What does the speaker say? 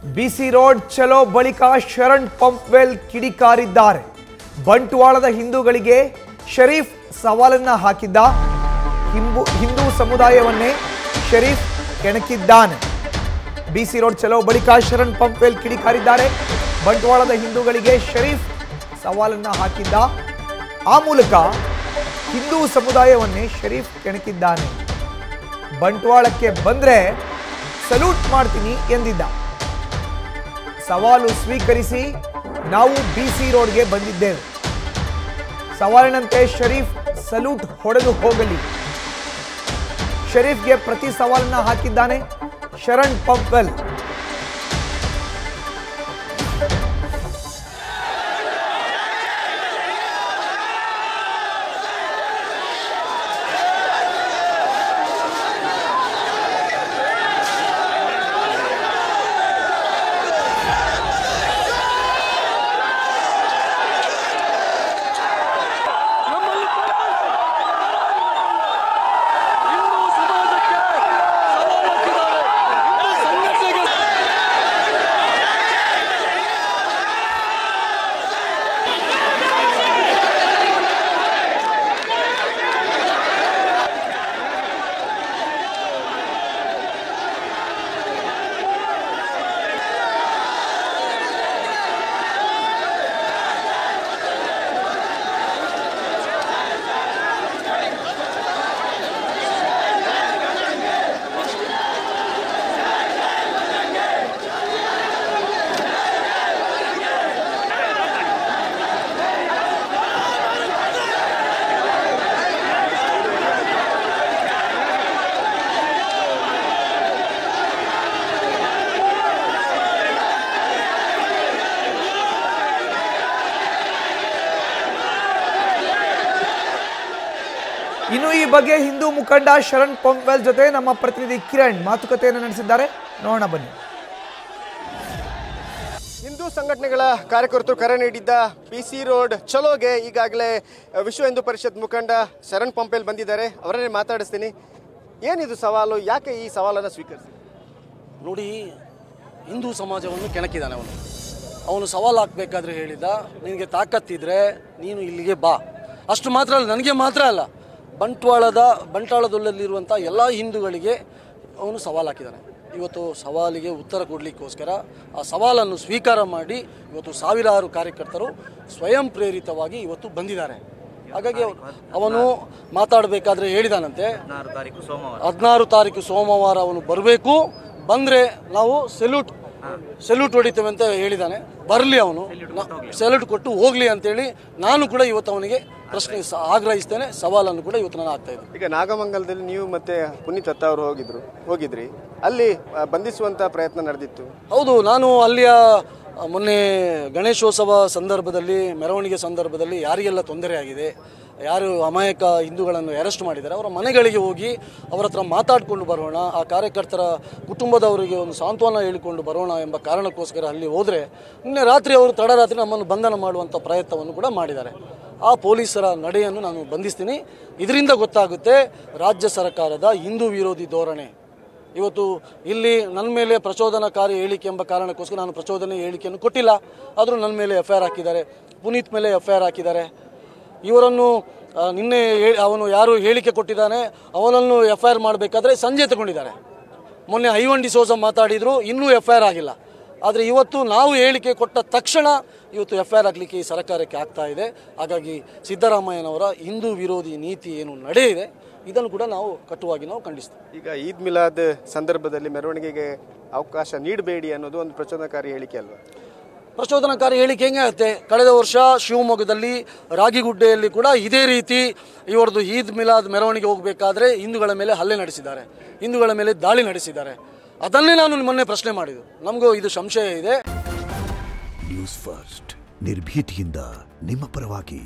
ಬಿಸಿ road ಚಲೋ ಬಳಿಕ ಶರಣ್ ಪಂಪ್ವೆಲ್ ಕಿಡಿಕಾರಿದ್ದಾರೆ. ಬಂಟ್ವಾಳದ ಹಿಂದೂಗಳಿಗೆ ಶರೀಫ್ ಸವಾಲನ್ನ ಹಾಕಿದ್ದ. ಹಿಂದೂ ಸಮುದಾಯವನ್ನೇ ಶರೀಫ್ ಕೆಣಕಿದ್ದಾನೆ. ಬಿಸಿ ರೋಡ್ ಚಲೋ ಬಳಿಕ ಶರಣ್ ಪಂಪ್ವೆಲ್ ಕಿಡಿಕಾರಿದ್ದಾರೆ. ಬಂಟ್ವಾಳದ ಹಿಂದೂಗಳಿಗೆ ಶರೀಫ್ ಸವಾಲನ್ನ ಹಾಕಿದ್ದ. ಆ ಮೂಲಕ ಹಿಂದೂ ಸಮುದಾಯವನ್ನೇ ಶರೀಫ್ ಕೆಣಕಿದ್ದಾನೆ. ಬಂಟ್ವಾಳಕ್ಕೆ ಬಂದ್ರೆ ಸಲ್ಯೂಟ್ ಮಾಡ್ತೀನಿ ಎಂದಿದ್ದ. ಸವಾಲು ಸ್ವೀಕರಿಸಿ ನಾವು ಬಿಸಿ ರೋಡ್ಗೆ ಬಂದಿದ್ದೇವೆ. ಸವಾಲಿನಂತೆ ಶರೀಫ್ ಸಲ್ಯೂಟ್ ಹೊಡೆದು ಹೋಗಲಿ. ಶರೀಫ್ಗೆ ಪ್ರತಿ ಸವಾಲನ್ನ ಹಾಕಿದ್ದಾನೆ ಶರಣ್ ಪಂಪ್ವೆಲ್. ಇನ್ನು ಈ ಬಗ್ಗೆ ಹಿಂದೂ ಮುಖಂಡ ಶರಣ್ ಪಂಪ್ವೆಲ್ ಜೊತೆ ನಮ್ಮ ಪ್ರತಿನಿಧಿ ಕಿರಣ್ ಮಾತುಕತೆಯನ್ನು ನಡೆಸಿದ್ದಾರೆ. ನೋಡೋಣ ಬನ್ನಿ. ಹಿಂದೂ ಸಂಘಟನೆಗಳ ಕಾರ್ಯಕರ್ತರು ಕರೆ ನೀಡಿದ್ದ ಬಿಸಿ ರೋಡ್ ಚಲೋಗೆ ಈಗಾಗಲೇ ವಿಶ್ವ ಹಿಂದೂ ಪರಿಷತ್ ಮುಖಂಡ ಶರಣ್ ಪಂಪ್ವೆಲ್ ಬಂದಿದ್ದಾರೆ. ಅವರನ್ನೇ ಮಾತಾಡಿಸ್ತೀನಿ. ಏನಿದು ಸವಾಲು? ಯಾಕೆ ಈ ಸವಾಲನ್ನು ಸ್ವೀಕರಿಸಿ? ನೋಡಿ, ಹಿಂದೂ ಸಮಾಜವನ್ನು ಕೆಣಕಿದ್ದಾನೆ ಅವನು ಸವಾಲು ಹಾಕಬೇಕಾದ್ರೆ ಹೇಳಿದ, ನಿನಗೆ ತಾಕತ್ತಿದ್ರೆ ನೀನು ಇಲ್ಲಿಗೆ ಬಾ. ಅಷ್ಟು ಮಾತ್ರ ಅಲ್ಲ, ನನಗೆ ಮಾತ್ರ ಅಲ್ಲ, ಬಂಟ್ವಾಳದಲ್ಲಿರುವಂಥ ಎಲ್ಲ ಹಿಂದೂಗಳಿಗೆ ಅವನು ಸವಾಲು ಹಾಕಿದ್ದಾನೆ. ಇವತ್ತು ಸವಾಲಿಗೆ ಉತ್ತರ ಕೊಡಲಿಕ್ಕೋಸ್ಕರ ಆ ಸವಾಲನ್ನು ಸ್ವೀಕಾರ ಮಾಡಿ ಇವತ್ತು ಸಾವಿರಾರು ಕಾರ್ಯಕರ್ತರು ಸ್ವಯಂ ಪ್ರೇರಿತವಾಗಿ ಇವತ್ತು ಬಂದಿದ್ದಾರೆ. ಹಾಗಾಗಿ ಅವನು ಮಾತಾಡಬೇಕಾದ್ರೆ ಹೇಳಿದಾನಂತೆ 16 ತಾರೀಕು ಸೋಮವಾರ ಅವನು ಬರಬೇಕು, ಬಂದರೆ ನಾವು ಸೆಲ್ಯೂಟ್ ಹೊಡಿತೇವೆ ಅಂತ ಹೇಳಿದ್ದಾನೆ. ಬರಲಿ, ಅವನು ಸೆಲ್ಯೂಟ್ ಕೊಟ್ಟು ಹೋಗಲಿ ಅಂತೇಳಿ ನಾನು ಕೂಡ ಇವತ್ತು ಅವನಿಗೆ ಪ್ರಶ್ನೆ ಆಗ್ರಹಿಸ್ತೇನೆ. ಸವಾಲನ್ನು ಕೂಡ ಇವತ್ತು ನಾನು ಆಗ್ತಾ ಇದ್ದೇನೆ. ಈಗ ನಾಗಮಂಗಲದಲ್ಲಿ ನೀವು ಮತ್ತೆ ಪುನೀತ್ ದತ್ತ ಅವರು ಹೋಗಿದ್ರಿ, ಅಲ್ಲಿ ಬಂಧಿಸುವಂತ ಪ್ರಯತ್ನ ನಡೆದಿತ್ತು. ಹೌದು, ನಾನು ಅಲ್ಲಿಯ ಮೊನ್ನೆ ಗಣೇಶೋತ್ಸವ ಸಂದರ್ಭದಲ್ಲಿ, ಮೆರವಣಿಗೆ ಸಂದರ್ಭದಲ್ಲಿ ಯಾರಿಗೆಲ್ಲ ತೊಂದರೆ ಆಗಿದೆ, ಯಾರು ಅಮಾಯಕ ಹಿಂದೂಗಳನ್ನು ಅರೆಸ್ಟ್ ಮಾಡಿದ್ದಾರೆ, ಅವರ ಮನೆಗಳಿಗೆ ಹೋಗಿ ಅವರ ಹತ್ರ ಮಾತಾಡಿಕೊಂಡು ಬರೋಣ, ಆ ಕಾರ್ಯಕರ್ತರ ಕುಟುಂಬದವರಿಗೆ ಒಂದು ಸಾಂತ್ವನ ಹೇಳಿಕೊಂಡು ಬರೋಣ ಎಂಬ ಕಾರಣಕ್ಕೋಸ್ಕರ ಅಲ್ಲಿ ಹೋದರೆ ನಿನ್ನೆ ರಾತ್ರಿ ಅವರು ತಡರಾತ್ರಿ ನಮ್ಮನ್ನು ಬಂಧನ ಮಾಡುವಂಥ ಪ್ರಯತ್ನವನ್ನು ಕೂಡ ಮಾಡಿದ್ದಾರೆ. ಆ ಪೊಲೀಸರ ನಡೆಯನ್ನು ನಾನು ಬಂಧಿಸ್ತೀನಿ. ಇದರಿಂದ ಗೊತ್ತಾಗುತ್ತೆ ರಾಜ್ಯ ಸರ್ಕಾರದ ಹಿಂದೂ ವಿರೋಧಿ ಧೋರಣೆ. ಇವತ್ತು ಇಲ್ಲಿ ನನ್ನ ಮೇಲೆ ಪ್ರಚೋದನಕಾರಿ ಹೇಳಿಕೆ ಎಂಬ ಕಾರಣಕ್ಕೋಸ್ಕರ ನಾನು ಪ್ರಚೋದನೆ ಹೇಳಿಕೆಯನ್ನು ಕೊಟ್ಟಿಲ್ಲ, ಆದರೂ ನನ್ನ ಮೇಲೆ FIR ಹಾಕಿದ್ದಾರೆ. ಪುನೀತ್ ಮೇಲೆ FIR ಹಾಕಿದ್ದಾರೆ. ಇವರನ್ನು ನಿನ್ನೆ ಅವನು ಯಾರು ಹೇಳಿಕೆ ಕೊಟ್ಟಿದ್ದಾನೆ ಅವನನ್ನು FIR ಮಾಡಬೇಕಾದ್ರೆ ಸಂಜೆ ತಗೊಂಡಿದ್ದಾರೆ. ಮೊನ್ನೆ ಐವನ್ ಡಿಸೋಜ ಮಾತಾಡಿದ್ರು, ಇನ್ನೂ FIR ಆಗಿಲ್ಲ. ಆದರೆ ಇವತ್ತು ನಾವು ಹೇಳಿಕೆ ಕೊಟ್ಟ ತಕ್ಷಣ ಇವತ್ತು FIR ಆಗಲಿಕ್ಕೆ ಈ ಸರ್ಕಾರಕ್ಕೆ ಆಗ್ತಾ ಇದೆ. ಹಾಗಾಗಿ ಸಿದ್ದರಾಮಯ್ಯನವರ ಹಿಂದೂ ವಿರೋಧಿ ನೀತಿ ಏನು ನಡೆಯಿದೆ ಇದನ್ನು ಕೂಡ ನಾವು ಕಟ್ಟುವಾಗಿ ನಾವು ಖಂಡಿಸ್ತೀವಿ. ಈಗ ಈದ್ ಮಿಲಾದ್ ಸಂದರ್ಭದಲ್ಲಿ ಮೆರವಣಿಗೆಗೆ ಅವಕಾಶ ನೀಡಬೇಡಿ ಅನ್ನೋದು ಒಂದು ಪ್ರಚೋದನಕಾರಿ ಹೇಳಿಕೆ ಅಲ್ವಾ? ಪ್ರಚೋದನಕಾರಿ ಹೇಳಿಕೆ ಹೆಂಗೆ ಆಗುತ್ತೆ? ಕಳೆದ ವರ್ಷ ಶಿವಮೊಗ್ಗದಲ್ಲಿ ರಾಗಿಗುಡ್ಡೆಯಲ್ಲಿ ಕೂಡ ಇದೇ ರೀತಿ ಇವರದು ಈದ್ ಮಿಲಾದ್ ಮೆರವಣಿಗೆ ಹೋಗಬೇಕಾದ್ರೆ ಹಿಂದೂಗಳ ಮೇಲೆ ಹಲ್ಲೆ ನಡೆಸಿದ್ದಾರೆ, ಹಿಂದೂಗಳ ಮೇಲೆ ದಾಳಿ ನಡೆಸಿದ್ದಾರೆ. ಅದನ್ನೇ ನಾನು ಮೊನ್ನೆ ಪ್ರಶ್ನೆ ಮಾಡಿದ್ದು. ನಮಗೂ ಇದು ಸಂಶಯ ಇದೆ. ನ್ಯೂಸ್ ಫಸ್ಟ್ ನಿರ್ಭೀತಿಯಿಂದ ನಿಮ್ಮ ಪರವಾಗಿ.